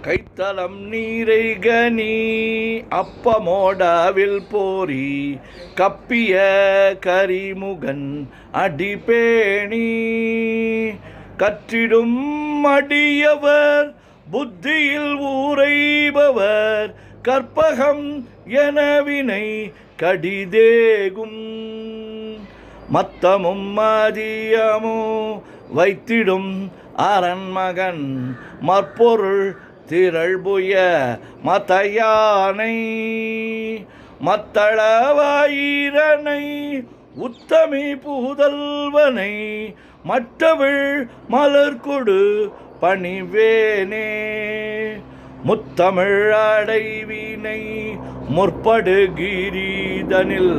கைத்தலம் நீரை கனி அப்பமோடாவில் போரி கப்பிய கரிமுகன் அடிபேணி கற்றிடும் அடியவர் புத்தியில் ஊரைபவர் கற்பகம் எனவினை கடிதேகும் மத்தமும் மதியமோ வைத்திடும் அரண்மகன் மற்பொருள் திரள்புய மதையானை மத்தளவாயிரனை உத்தமி புதல்வனை மற்றவிழ் மலர்கொடு பணிவேனே முத்தமிழ் அடைவினை முற்படுகிரீதனில்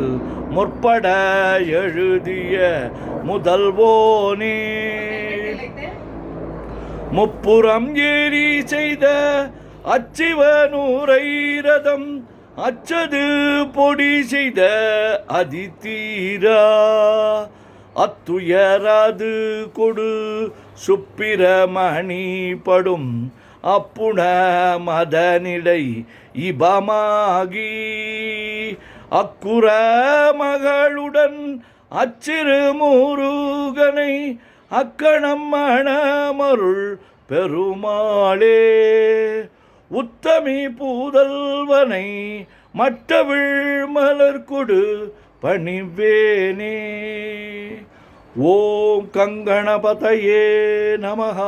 முற்பட எழுதிய முதல்வோனே முப்புறம் ஏறி செய்த அச்சிவனூரை ரதம் அச்சது பொடி செய்த அதிதீரா அத்துயராது கொடு சுப்பிரமணி படும் அப்புண மதனிடை இபமாகி அக்குற மகளுடன் அச்சிறு முருகனை அக்கணம் மணமருள் பெருமாளே உத்தமி பூதல்வனை மற்றவிழ் மலர்கொடு பணிவேனே. ஓம் கங்கணபதயே நமஹ.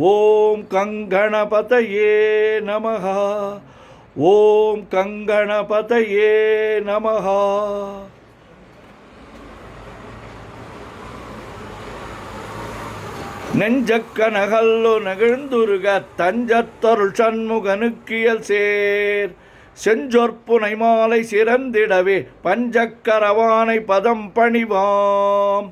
ஓம் கங்கணபதயே நமஹ. ஓம் கங்கணபதயே நமஹ. நெஞ்சக்கனகல்லு நெகிழ்ந்துருக தஞ்சத்தருள் சண்முகனுக்கியல் சேர் செஞ்சொற்புனை மாலை சிறந்திடவே பஞ்சக்கரவானை பதம் பணிவாம்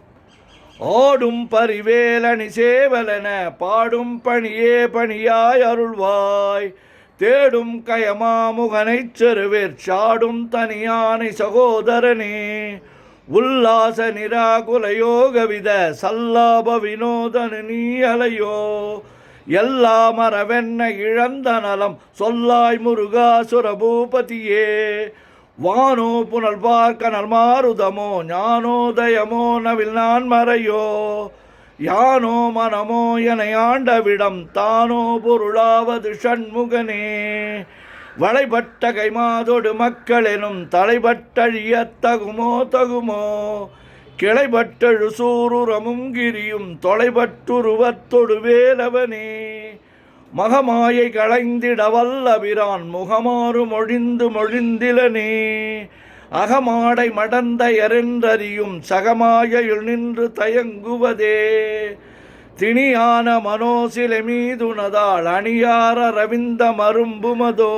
ஆடும் பரிவேலணி சேவலென பாடும் பணியே பணியாய் அருள்வாய் தேடும் கயமாமுகனைச் செருவேற் சாடும் தனியானை சகோதரனே உல்லாச நிராகுல யோகவித சல்லாப வினோதனு நீ அலையோ எல்லா மரவென்ன இழந்த நலம் சொல்லாய் முருகாசுர பூபதியே வானோ புனல் பார்க்க நல்மாருதமோ ஞானோதயமோ நவில் நான் மறையோ யானோ மனமோ என ஆண்டவிடம் தானோ பொருளாவது ஷண்முகனே வளைபட்ட கைமாதொடு மக்களெனும் தலைபட்டழியத் தகுமோ தகுமோ கிளைபட்டழு சூருரமும் கிரியும் தொலைபட்டுருவத்தொடு வேலவனே மகமாயை களைந்திட வல்லபிரான் முகமாறு மொழிந்து மொழிந்திலனே அகமாடை மடந்த எரென்றறியும் சகமாயுள் நின்று தயங்குவதே திணியான மனோசிலை மீதுனதாள் அணியார ரவிந்த மரும்புமதோ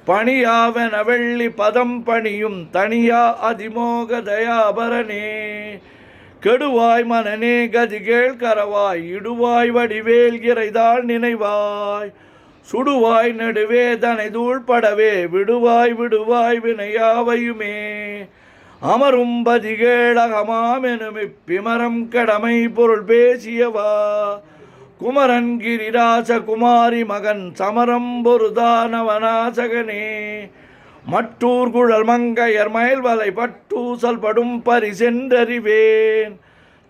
பணியாவென வெள்ளி பதம் பணியும் தனியா அதிமோக தயாபரனே கெடுவாய் மனநே கதிகேள் கரவாய் இடுவாய் வடிவேல் இறைதாள் நினைவாய் சுடுவாய் நெடுவேதனை தூள்படவே விடுவாய் விடுவாய் வினையாவையுமே அமரும் பதிகேளகமாமெனும் இப்பிமரம் கடமை பொருள் பேசியவா குமரன் கிரிராச குமாரி மகன் சமரம் பொருதானவனாசகனே மட்டூர் குழல் மங்கையர் மயல்வலை பட்டூசல் படும் பரிசென்றறிவேன்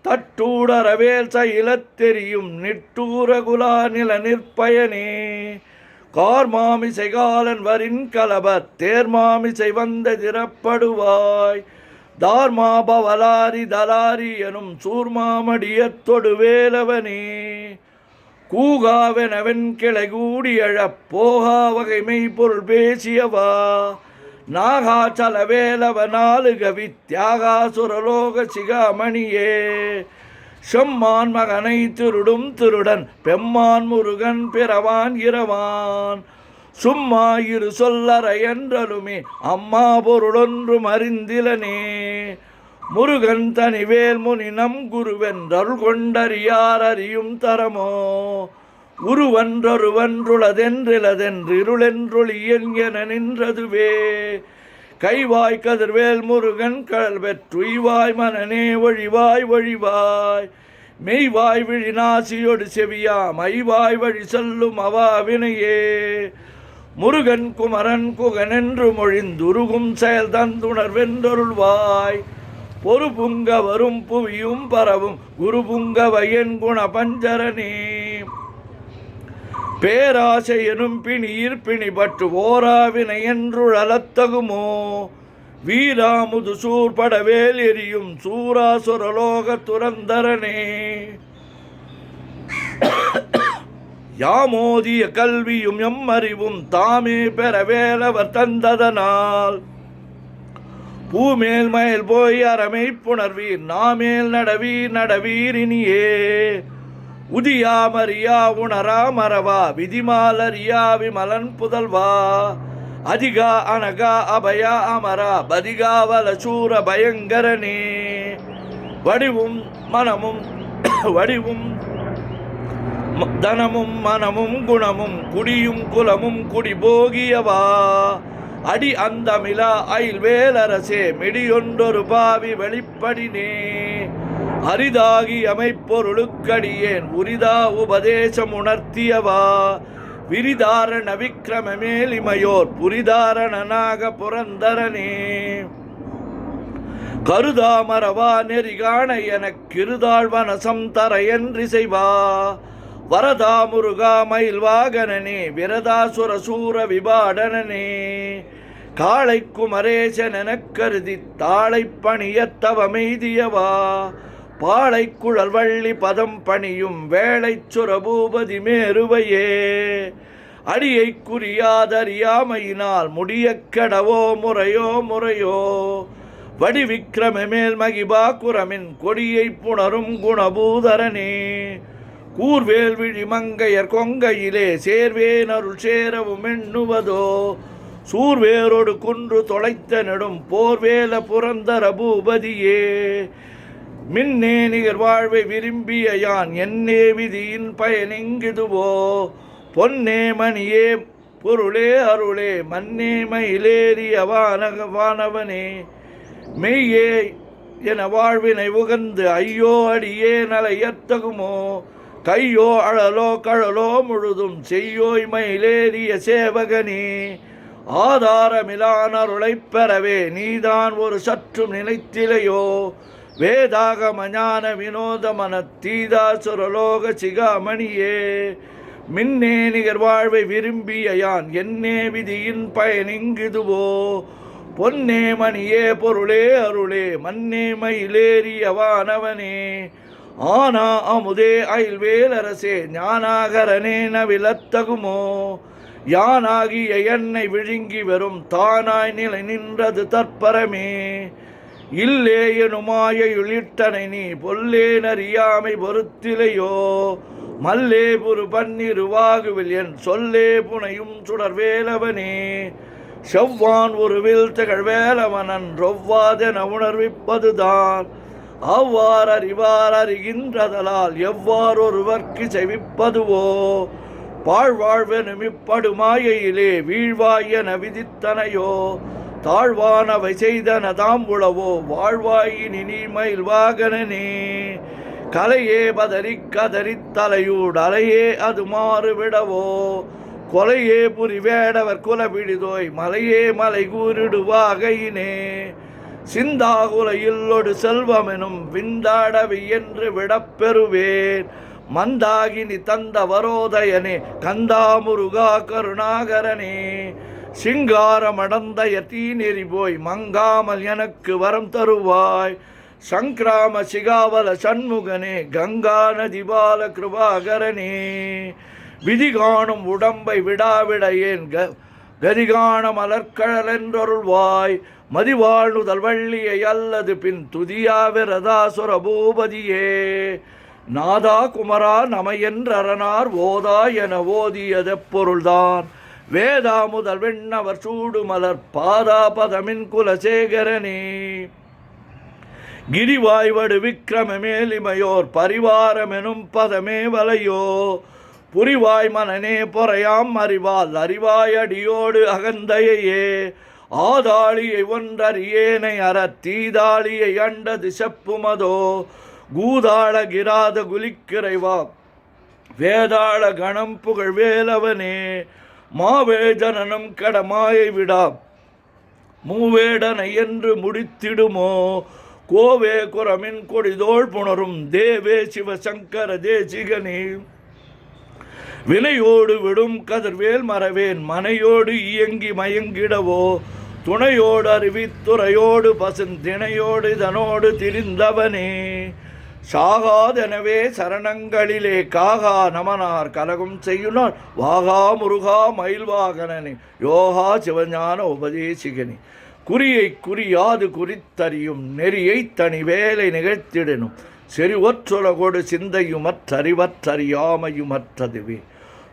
தட்டூடரவேல் சயிலத் தெரியும் நிட்டூர குலா நில நிற்பயனே கார்மாமிசை காலன் வரின் கலபத் தேர்மாமிசை வந்த திறப்படுவாய் தார்மா பவலாரி தலாரி எனும் சூர்மாமடியத்தொடு வேலவனே கூகாவெனவென் கிளை கூடியழப் போகா வகைமை பொருள் பேசியவா நாகாச்சல வேலவ நாலுகவி தியாகாசுரலோக சிகாமணியே செம்மான் மகனை திருடும் திருடன் பெம்மான் முருகன் பிறவான் இரவான் சும்மா இரு சொல்லற என்றலுமே அம்மா பொருளொன்றும் அறிந்திலனே முருகன் தனிவேல் முனி நம் குருவென்றருள் கொண்டறியார் அறியும் தரமோ உருவன்றொருவன்றுளதென்றிலதென்றிருளென்றொளியன் என நின்றதுவே கைவாய் கதிர்வேல் முருகன் கடல் பெற்றுய்வாய் மனநே ஒழிவாய் ஒழிவாய் மெய்வாய் விழி நாசியொடு செவியா மைவாய் வழி சொல்லும் அவாவினையே முருகன் குமரன் குகனென்று மொழிந்துருகும் செயல் தந்துணர்வென்றொருள்வாய் பொறுபுங்க வரும் புவியும் பரவும் குருபுங்க வயன் குண பஞ்சரனே பேராசை எனும் பிணியிற் பிணிபற்று ஓராவினை என்றுழலத்தகுமோ வீராமுது சூர்படவேல் எரியும் சூராசுரலோக துரந்தரனே யாமோதிய கல்வியும் எம்மறிவும் தாமே பெற வேலவர் தந்ததனால் பூமேல் மயல் போய் அறமை புணர்வீர் நாமேல் நடவீர் இனியே உதியாமறியா உணரா மறவா விதிமாலரியா விமலன் புதல்வா அதிகா அனகா அபயா அமரா பதிகாவல சூர பயங்கரனே வடிவும் தனமும் மனமும் குணமும் குடியும் குலமும் குடிபோகியவா அடி அந்தமிலா அயில்வேலரசே மெடியொன்றொரு பாவி வெளிப்படினே அரிதாகி அமைப்பொருளுக்கடியேன் உரிதா உபதேசம் உணர்த்தியவா விரிதாரண விக்ரமமேலிமையோர் புரிதாரணனாக புரந்தரனே கருதாமரவா நெறிகாண எனக்கிருதாழ்வனசம் தர என்றிசைவா வரதா முருகா மயில் வாகனனே விரதாசுர சூர விபாடனனே காளை குமரேசனெனக் கருதி தாளை பணியத்தவமெய்தியவா பாளை குழல் வள்ளி பதம் பணியும் வேளை சுரபூபதி மேருவையே அடியை குறியாதறியாமையினால் முடிய கெடவோ முறையோ வடிவிக்கிரம மேல் மகிபா குரமின் கொடியை புணரும் குணபூதரனே கூர்வேல் விழி மங்கையர் கொங்கையிலே சேர்வேன் அருள் சேரவும் எண்ணுவதோ சூர்வேரோடு குன்று தொலைத்த நெடும் போர்வேல புரந்தர பூபதியே மின்னே நிகர் வாழ்வை விரும்பிய யான் என்னே விதியின் பயனிங்குதுவோ பொன்னே மணியே பொருளே அருளே மன்னே மயிலேறிய வானவனே மெய்யே என வாழ்வினை உகந்து ஐயோ அடியே நலையத்தகுமோ கையோ அழலோ கழலோ முழுதும் செய்யோய் மயிலேறிய சேவகனே ஆதாரமிலான் அருளைப் பெறவே நீதான் ஒரு சற்றும் நினைத்திலையோ வேதாகம ஞான வினோத மனத்தீதாசுரலோக சிகாமணியே மின்னே நிகர் வாழ்வை விரும்பிய யான் என்னே விதியின் பயனிங்குதுவோ பொன்னே மணியே பொருளே அருளே மன்னே மயிலேறிய வானவனே ஆனா அமுதே அயில்வேலரசே ஞானாகரனே நவிலத்தகுமோ யானாகிய என்னை விழுங்கி வரும் தானாய் நிலை நின்றது தற்பரமே இல்லே எனுமாயுளிட்டனை நீ பொல்லே நறியாமை பொறுத்திலையோ மல்லே புரு பன்னிருவாகுவில் என் சொல்லே புனையும் சுடர்வேலவனே செவ்வான் ஒருவில் திகழ்வேலவனன் ரொவ்வாதென உணர்விப்பதுதான் அவ்வாறு அறிவார் அறிகின்றதலால் எவ்வாறொருவர்க்கு செவிப்பதுவோ பாழ்வாழ்வெனும் இப்படுமாயையிலே வீழ்வாயென விதித்தனையோ தாழ்வானவை செய்தன தாம் உளவோ வாழ்வாயின் இனிமயில் வாகனனே கலையே பதறி கதறி தலையூடு அலையே அது மாறுவிடவோ கொலையே புரிவேடவர் குலபிடிதோய் மலையே மலை கூறிடுவாகையினே சிந்தாகுல இல்லொடு செல்வமெனும் விந்தாடவி என்று விடப்பெறுவேன் மந்தாகினி தந்த வரோதயனே கந்தாமுருகா கருணாகரனே சிங்காரமடந்தய தீநெறி போய் மங்காமல் எனக்கு வரம் தருவாய் சங்கிராம சிகாவல சண்முகனே கங்கா நதிபால கிருபாகரனே விதி காணும் உடம்பை விடாவிடையேன் கதிகான மலர்கழல் என்றொருள்வாய் மதிவாழ்நுதல் வள்ளியை அல்லது பின் துதியாவிரதாசுர பூபதியே நாதா குமரா நமையென்றரணார் ஓதா என ஓதியதெப்பொருள்தான் வேதா முதல் வெண்ணவர் சூடு மலர் பாதா பதமின் குலசேகரனே கிரிவாய்வடு விக்கிரம மேலிமையோர் பரிவாரமெனும் பதமே வலையோ புரிவாய் மனனே பொறையாம் அறிவால் அறிவாய் அடியோடு அகந்தையே ஆதாளியை ஒன்றறியேனை அற தீதாளியை அண்டது செப்புமதோ கூதாள கிராத குலிக்கிறைவா வேதாள கணம் புகழ் வேலவனே மாவே ஜனனம் கடமாயை விடா மூவேடனை என்று முடித்திடுமோ கோவே குரமின் கொடிதோள் புணரும் தேவே சிவசங்கர தேசிகனே வினையோடு விடும் கதிர்வேல் மறவேன் மனையோடு இயங்கி மயங்கிடவோ துணையோடு அறிவித்துறையோடு பசுந்திணையோடு தனோடு திரிந்தவனே சாகாதெனவே சரணங்களிலே காகா நமனார் கலகம் செய்யுனார் வாகா முருகா மயில்வாகனனே யோகா சிவஞான உபதேசிகனே குறியை குறியாது குறித்தறியும் நெறியை தனி வேலை நிகழ்த்திடனும் செறிவற்றொலகொடு சிந்தையுமற்றறிவற்றறியாமையுமற்றதுவே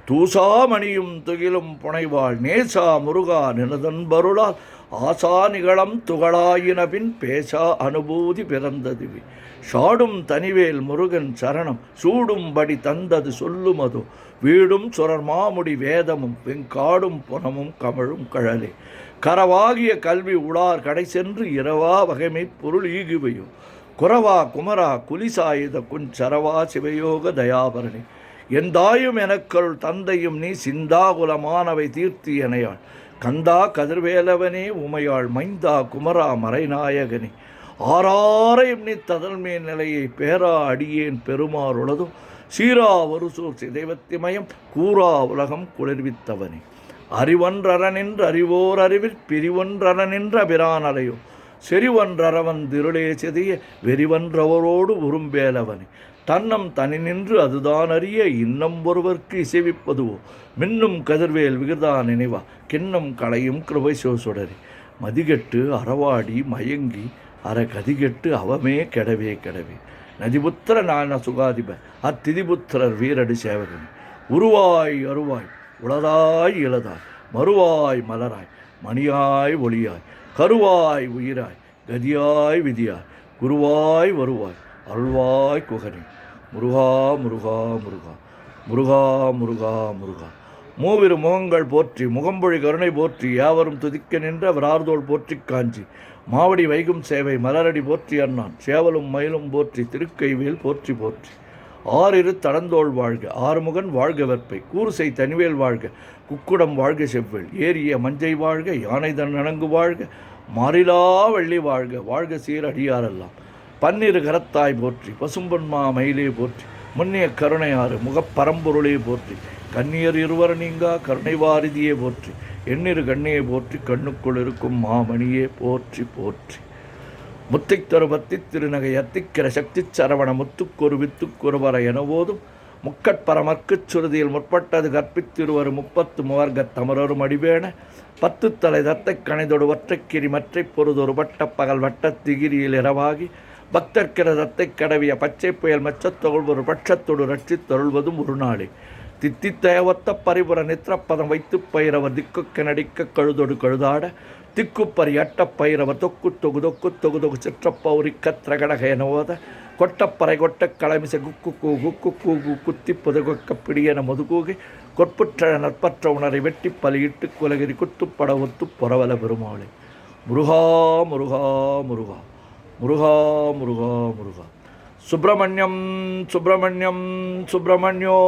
தூசாமணியும் துகிலும் புனைவாள் நேசா முருகா நினதன்பருளால் ஆசா நிகழம் துகளாயினபின் பேசா அனுபூதி பிறந்ததுவே சாடும் தனிவேல் முருகன் சரணம் சூடும்படி தந்தது சொல்லுமதோ வீடும் சுரர் மாமுடி வேதமும் வெங்காடும் புனமும் கமழும் கழலே கரவாகிய கல்வி உளார் கடை சென்று இரவா வகைமை பொருள் ஈகுவையோ குறவா குமரா குலிசாயுத குஞ்சரவா சிவயோக தயாபரணி எந்தாயும் எனக்கருள் தந்தையும் நீ சிந்தாகுலமானவை தீர்த்தி எனையாள் கந்தா கதிர்வேலவனே உமையாள் மைந்தா குமரா மறைநாயகனே ஆறாரையும் நீ ததல்மேல் நிலையை பேரா அடியேன் பெருமாறுளதும் சீரா வருசூர் சிதைவத்திமயம் கூறா உலகம் குளிர்வித்தவனே அறிவொன்றரனின்று அறிவோர் அறிவில் பிரிவொன்றரனின்ற அபிரானலையோ செறிவொன்றரவன் திருளே செதிய வெறிவன்றவரோடு உரும்பேலவனே தன்னம் தனி நின்று அதுதான் அறிய இன்னம் ஒருவர்க்கு இசைவிப்பதுவோ மின்னும் கதிர்வேல் விகிதா நினைவா கிண்ணம் களையும் கிருபை சோசுடரி மதிகெட்டு அறவாடி மயங்கி அற கதிகெட்டு அவமே கெடவே கெடவே நதிபுத்திர நான சுகாதிப அத்திதிபுத்திரர் வீரடி சேவகன் உருவாய் அருவாய் உளதாய் இளதாய் மறுவாய் மலராய் மணியாய் ஒளியாய் கருவாய் உயிராய் கதியாய் விதியாய் குருவாய் வருவாய் அருள்வாய் குகனி முருகா முருகா முருகா முருகா முருகா முருகா மூவிரு முகங்கள் போற்றி முகம்பொழி கருணை போற்றி யாவரும் துதிக்க நின்ற அவரார்தோள் போற்றி காஞ்சி மாவடி வைகும் சேவை மலரடி போற்றி அண்ணான் சேவலும் மயிலும் போற்றி திருக்கைவேல் போற்றி போற்றி ஆறிரு தடந்தோள் வாழ்க ஆறுமுகன் வாழ்க வெற்பை கூறுசை தனிவேல் வாழ்க குக்குடம் வாழ்க செவ்வேள் ஏறிய மஞ்சை வாழ்க யானை தன் நனங்கு வாழ்க மாறிலா வெள்ளி வாழ்க வாழ்க சீரடியாரெல்லாம் பன்னிரு கரத்தாய் போற்றி பசும்பொன்மா மயிலே போற்றி முன்னிய கருணையாறு முகப்பரம்பொருளே போற்றி கன்னியர் இருவர் நீங்கா கருணை வாரிதியே போற்றி எண்ணிரு கண்ணியை போற்றி கண்ணுக்குள் இருக்கும் மாமணியே போற்றி போற்றி முத்தித்தரு பத்தி திருநகை அத்திக்கிற சக்தி சரவண முத்துக்கொரு வித்துக்கொருவர எனவோதும் முக்கட்பரமற்குச் சுருதியில் முற்பட்டது கற்பித்திருவரு 30 முவர்க்கத் தமரரும் அடிவேண 10 தலை தத்தை கணைதொடு ஒற்றைக்கிரி மற்றை பொருதொரு வட்ட பகல் வட்டத்திகிரியில் இரவாகி பக்தர்க்கிற தத்தை கடவிய பச்சை புயல் மச்சத்தொகுள் ஒரு பட்சத்தொடு ரட்சித் தொழுவதும் ஒரு நாளே தித்தித்தயவத்த பரிபுர நித்திரப்பதம் வைத்து பயிரவர் திக்குக்க நடிக்க கழுதொடு கழுதாட திக்குப்பறி அட்டப் பயிரவர் தொக்கு தொகு தொக்கு தொகு தொகு சிற்றப்பௌரி கத்திரகடக எனவோத கொட்டப்பறை கொட்டக் களமிசை குக்கு குக்கு கூகு குத்தி புதுகொக்க பிடியென முதுகூகி கொற்புற்ற நற்பற்ற உணரை வெட்டி பலியிட்டு குலகிரி குத்துப்பட ஒத்து புறவல பெருமாளே முருகா முருகா முருகா முருகா முருகா முருகா சுப்பிரமணியம் சுப்பிரமணியம் சுப்பிரமணியோ